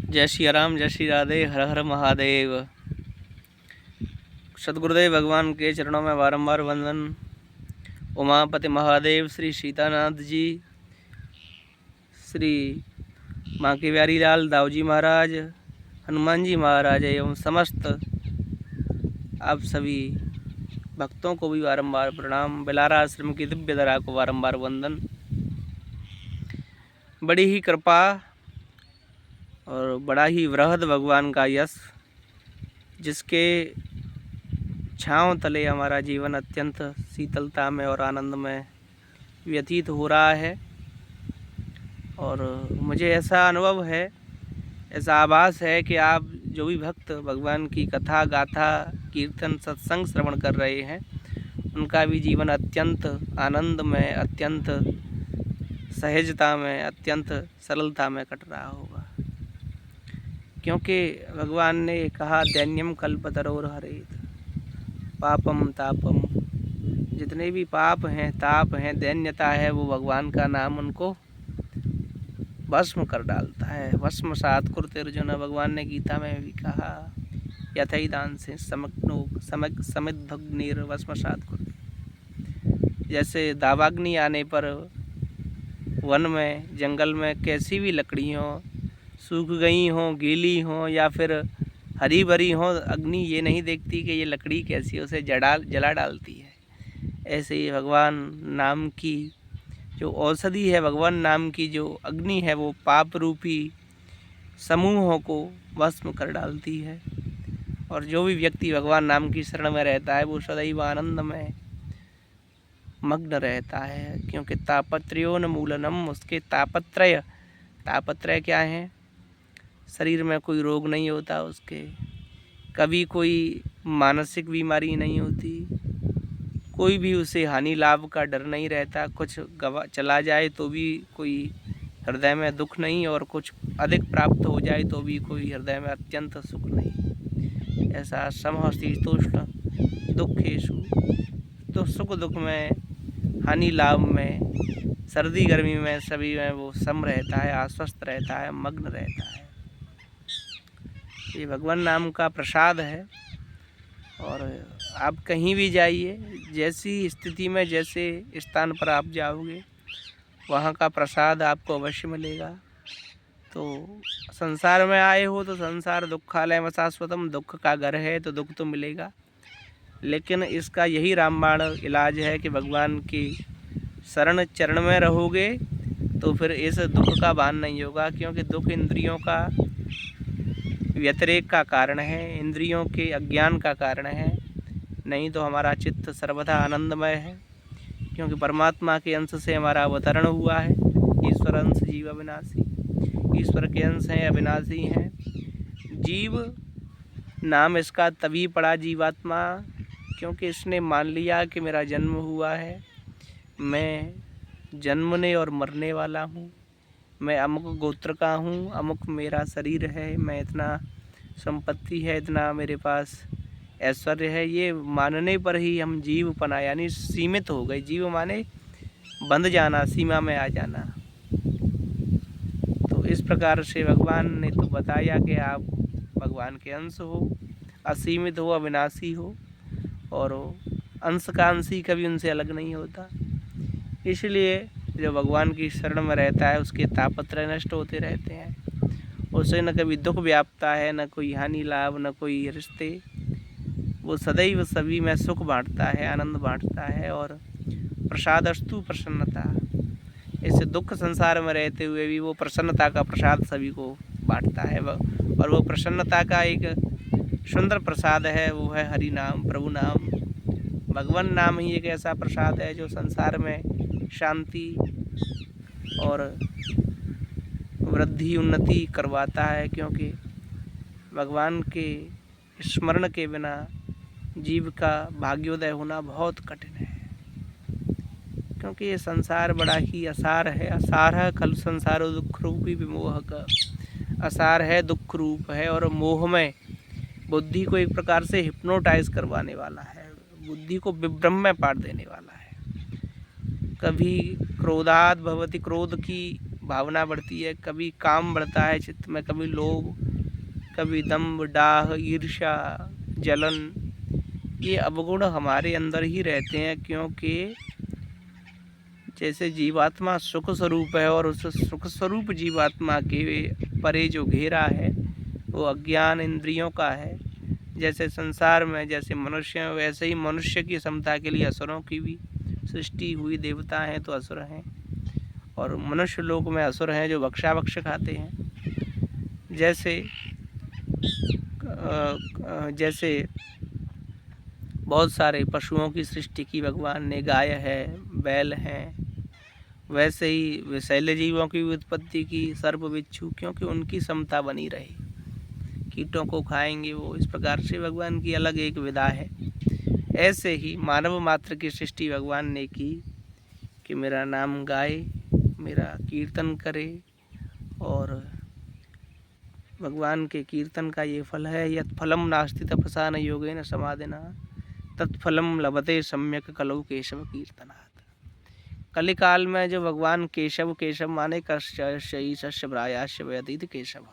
जय श्री राम, जय श्री राधे, हर हर महादेव। सदगुरुदेव भगवान के चरणों में बारंबार वंदन। उमापति महादेव, श्री सीतानाथ जी, श्री माँ के प्यारी लाल दाऊजी महाराज, हनुमान जी महाराज एवं समस्त आप सभी भक्तों को भी बारंबार प्रणाम। बेलारा आश्रम की दिव्य धरा को बारंबार वंदन। बड़ी ही कृपा और बड़ा ही वृहद भगवान का यश, जिसके छांव तले हमारा जीवन अत्यंत शीतलता में और आनंद में व्यतीत हो रहा है। और मुझे ऐसा अनुभव है, ऐसा आभास है कि आप जो भी भक्त भगवान की कथा गाथा कीर्तन सत्संग श्रवण कर रहे हैं, उनका भी जीवन अत्यंत आनंद में, अत्यंत सहजता में, अत्यंत सरलता में कट रहा होगा। क्योंकि भगवान ने कहा, दैन्यम कल्पतरोर हरेत पापम तापम। जितने भी पाप हैं, ताप हैं, दैन्यता है, वो भगवान का नाम उनको भस्म कर डालता है। भस्म सात कुरुते अर्जुन, भगवान ने गीता में भी कहा, यथई दान से समिद्धग्निर भस्म सात कुरुते। जैसे दावाग्नि आने पर वन में, जंगल में कैसी भी लकड़ी हो, सूख गई हों, गीली हों या फिर हरी भरी हों, अग्नि ये नहीं देखती कि ये लकड़ी कैसी है, उसे जला डालती है। ऐसे ही भगवान नाम की जो औषधि है, भगवान नाम की जो अग्नि है, वो पाप रूपी समूहों को भस्म कर डालती है। और जो भी व्यक्ति भगवान नाम की शरण में रहता है, वो सदैव आनंद में मग्न रहता है। क्योंकि तापत्रयोन मूलनम, उसके तापत्रय क्या है? शरीर में कोई रोग नहीं होता उसके, कभी कोई मानसिक बीमारी नहीं होती, कोई भी उसे हानि लाभ का डर नहीं रहता। कुछ चला जाए तो भी कोई हृदय में दुख नहीं, और कुछ अधिक प्राप्त हो जाए तो भी कोई हृदय में अत्यंत सुख नहीं। ऐसा समशीतोष्ण दुखेषु, तो सुख दुख में, हानि लाभ में, सर्दी गर्मी में, सभी में वो सम रहता है, आश्वस्त रहता है, मग्न रहता है। ये भगवान नाम का प्रसाद है। और आप कहीं भी जाइए, जैसी स्थिति में, जैसे स्थान पर आप जाओगे, वहाँ का प्रसाद आपको अवश्य मिलेगा। तो संसार में आए हो तो संसार दुखालय शाश्वतम, दुख का घर है तो दुख तो मिलेगा। लेकिन इसका यही रामबाण इलाज है कि भगवान की शरण चरण में रहोगे तो फिर इस दुख का भान नहीं होगा। क्योंकि दुख इंद्रियों का व्यतिरेक का कारण है, इंद्रियों के अज्ञान का कारण है। नहीं तो हमारा चित्त सर्वथा आनंदमय है। क्योंकि परमात्मा के अंश से हमारा अवतरण हुआ है। ईश्वर अंश जीव अविनाशी, ईश्वर के अंश हैं, अविनाशी हैं। जीव नाम इसका तभी पड़ा जीवात्मा, क्योंकि इसने मान लिया कि मेरा जन्म हुआ है, मैं जन्मने और मरने वाला हूँ, मैं अमुक गोत्र का हूँ, अमुक मेरा शरीर है, मैं इतना संपत्ति है, इतना मेरे पास ऐश्वर्य है। ये मानने पर ही हम जीवपना यानी सीमित हो गए। जीव माने बंध जाना, सीमा में आ जाना। तो इस प्रकार से भगवान ने तो बताया कि आप भगवान के अंश हो, असीमित हो, अविनाशी हो, और अंश का अंशी कभी उनसे अलग नहीं होता। इसलिए जो भगवान की शरण में रहता है, उसके तापत्रय नष्ट होते रहते हैं। उसे न कभी दुख व्यापता है, न कोई हानि लाभ, न कोई रिश्ते। वो सदैव सभी में सुख बांटता है, आनंद बांटता है। और प्रसादस्तु प्रसन्नता, इस दुख संसार में रहते हुए भी वो प्रसन्नता का प्रसाद सभी को बांटता है। और वो प्रसन्नता का एक सुंदर प्रसाद है, वो है हरि नाम, प्रभु नाम। भगवान नाम ही एक ऐसा प्रसाद है जो संसार में शांति और वृद्धि उन्नति करवाता है। क्योंकि भगवान के स्मरण के बिना जीव का भाग्योदय होना बहुत कठिन है। क्योंकि ये संसार बड़ा ही असार है। असार है खल संसारो दुख रूपी विमोह का, असार है, दुख रूप है, और मोहमय बुद्धि को एक प्रकार से हिप्नोटाइज करवाने वाला है, बुद्धि को विभ्रम में पार देने वाला है। कभी क्रोधात भवति, क्रोध की भावना बढ़ती है, कभी काम बढ़ता है चित्त में, कभी लोभ, कभी दंभ, डाह, ईर्ष्या, जलन। ये अवगुण हमारे अंदर ही रहते हैं, क्योंकि जैसे जीवात्मा सुख स्वरूप है और उस सुख स्वरूप जीवात्मा के परे जो घेरा है वो अज्ञान इंद्रियों का है। जैसे संसार में जैसे मनुष्य हैं, वैसे ही मनुष्य की समता के लिए असुरों की भी सृष्टि हुई। देवता हैं तो असुर हैं, और मनुष्य लोक में असुर हैं जो भक्षा खाते हैं। जैसे बहुत सारे पशुओं की सृष्टि की भगवान ने, गाय है, बैल हैं, वैसे ही विषैले जीवों की उत्पत्ति की, सर्प बिच्छू, क्योंकि उनकी समता बनी रहे, कीटों को खाएंगे वो। इस प्रकार से भगवान की अलग एक विधा है। ऐसे ही मानव मात्र की सृष्टि भगवान ने की कि मेरा नाम गाए, मेरा कीर्तन करे, और भगवान के कीर्तन का ये फल है। यत् फलम नास्ति तपसा न योगेन समाधिना तत्फलम लभते सम्यक कलौ केशव कीर्तनात्। कलिकाल में जो भगवान केशव, केशव माने कश्यई शस्य ब्रायास्य व्यतीत केशव,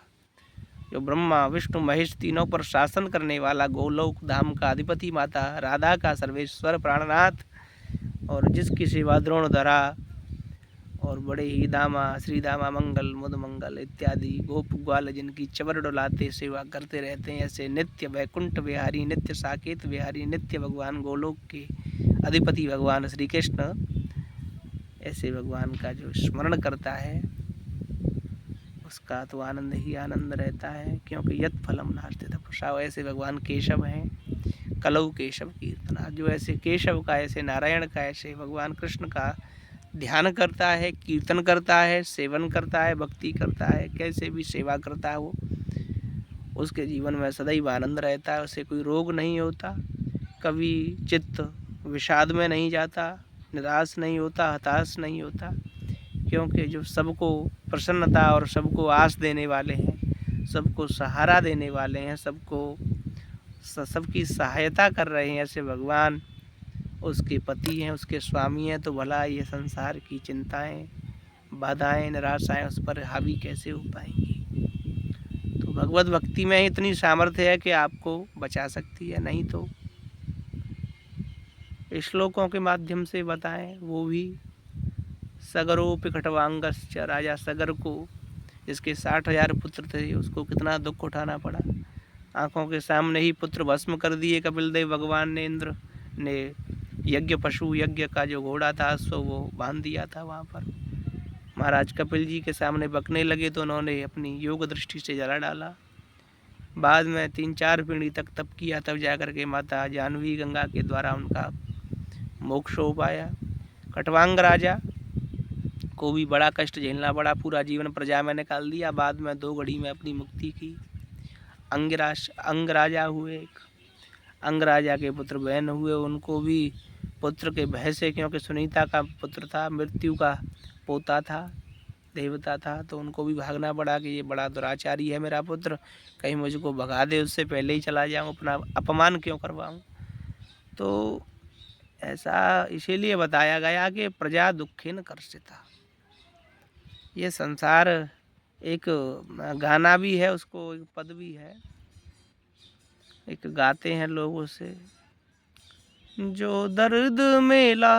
जो ब्रह्मा विष्णु महेश तीनों पर शासन करने वाला, गोलोक धाम का अधिपति, माता राधा का सर्वेश्वर प्राणनाथ, और जिसकी सेवा द्रोणधरा और बड़े ही दामा, श्री दामा मंगल, मुद मंगल इत्यादि गोप ग्वाल जिनकी चवर डुलाते सेवा करते रहते हैं, ऐसे नित्य वैकुंठ विहारी, नित्य साकेत विहारी, नित्य भगवान गोलोक के अधिपति भगवान श्री कृष्ण, ऐसे भगवान का जो स्मरण करता है उसका तो आनंद ही आनंद रहता है, क्योंकि यत् फलम नास्ति तपसा। ऐसे भगवान केशव हैं, कलौ केशव कीर्तना। जो ऐसे केशव का, ऐसे नारायण का, ऐसे भगवान कृष्ण का ध्यान करता है, कीर्तन करता है, सेवन करता है, भक्ति करता है, कैसे भी सेवा करता है वो, उसके जीवन में सदैव आनंद रहता है, उसे कोई रोग नहीं होता, कभी चित्त विषाद में नहीं जाता, निराश नहीं होता, हताश नहीं होता, क्योंकि जो सबको प्रसन्नता और सबको आस देने वाले हैं, सबको सहारा देने वाले हैं, सबकी सहायता कर रहे हैं, ऐसे भगवान उसके पति हैं, उसके स्वामी हैं, तो भला ये संसार की चिंताएं, बाधाएं, निराशाएं उस पर हावी कैसे हो पाएंगी। तो भगवत भक्ति में इतनी सामर्थ्य है कि आपको बचा सकती है, नहीं तो श्लोकों के माध्यम से बताएं, वो भी सगरोपि खट्वांगश्च, राजा सगर को, जिसके 60,000 पुत्र थे, उसको कितना दुख उठाना पड़ा। आंखों के सामने ही पुत्र भस्म कर दिए कपिल देव भगवान ने। इंद्र ने यज्ञ, पशु यज्ञ का जो घोड़ा था अश्व, वो बांध दिया था वहाँ पर। महाराज कपिल जी के सामने बकने लगे तो उन्होंने अपनी योग दृष्टि से जला डाला। बाद में 3-4 पीढ़ी तक तप किया, तब जाकर के माता जानवी गंगा के द्वारा उनका मोक्ष हो पाया। खट्वांग राजा को भी बड़ा कष्ट झेलना पड़ा, पूरा जीवन प्रजा में निकाल दिया, बाद में 2 घड़ी में अपनी मुक्ति की। अंग राजा हुए, अंग राजा के पुत्र बहन हुए, उनको भी पुत्र के भय से, क्योंकि सुनीता का पुत्र था, मृत्यु का पोता था, देवता था, तो उनको भी भागना पड़ा कि ये बड़ा दुराचारी है मेरा पुत्र, कहीं मुझको भगा दे, उससे पहले ही चला जाऊँ, अपना अपमान क्यों करवाऊँ। तो ऐसा इसीलिए बताया गया कि प्रजा दुखेन कर्षिता। ये संसार एक गाना भी है, उसको एक पद भी है, एक गाते हैं लोग उसे, जो दर्द मेला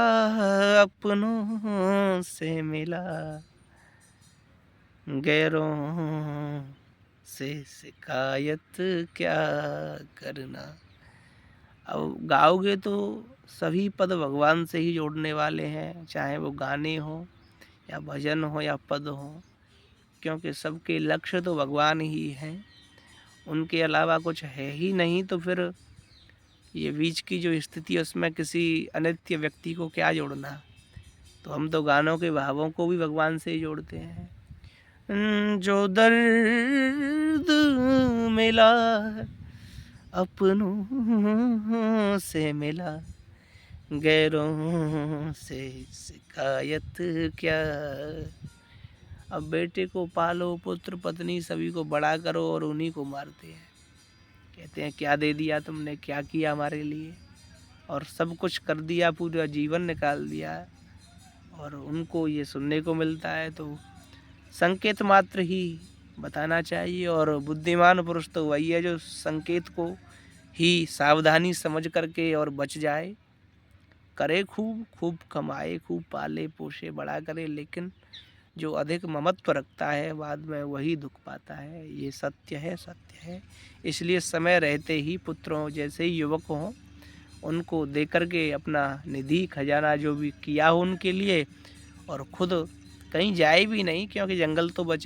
अपनों से मिला, गैरों से शिकायत क्या करना। अब गाओगे तो सभी पद भगवान से ही जोड़ने वाले हैं, चाहे वो गाने हो या भजन हो या पद हो, क्योंकि सबके लक्ष्य तो भगवान ही हैं, उनके अलावा कुछ है ही नहीं। तो फिर ये बीच की जो स्थिति है उसमें किसी अनित्य व्यक्ति को क्या जोड़ना। तो हम तो गानों के भावों को भी भगवान से ही जोड़ते हैं। जो दर्द मिला अपनों से मिला, गैरों से शिकायत क्या। अब बेटे को पालो, पुत्र पत्नी सभी को बड़ा करो, और उन्हीं को मारते हैं, कहते हैं क्या दे दिया तुमने, क्या किया हमारे लिए, और सब कुछ कर दिया, पूरा जीवन निकाल दिया, और उनको ये सुनने को मिलता है। तो संकेत मात्र ही बताना चाहिए। और बुद्धिमान पुरुष तो वही है जो संकेत को ही सावधानी समझ करके और बच जाए। करे खूब, खूब कमाए, खूब पाले पोषे बड़ा करे, लेकिन जो अधिक ममत्व रखता है बाद में वही दुख पाता है। ये सत्य है, सत्य है। इसलिए समय रहते ही पुत्रों जैसे ही युवक हों उनको दे करके अपना निधि खजाना जो भी किया हो उनके लिए, और खुद कहीं जाए भी नहीं, क्योंकि जंगल तो बचे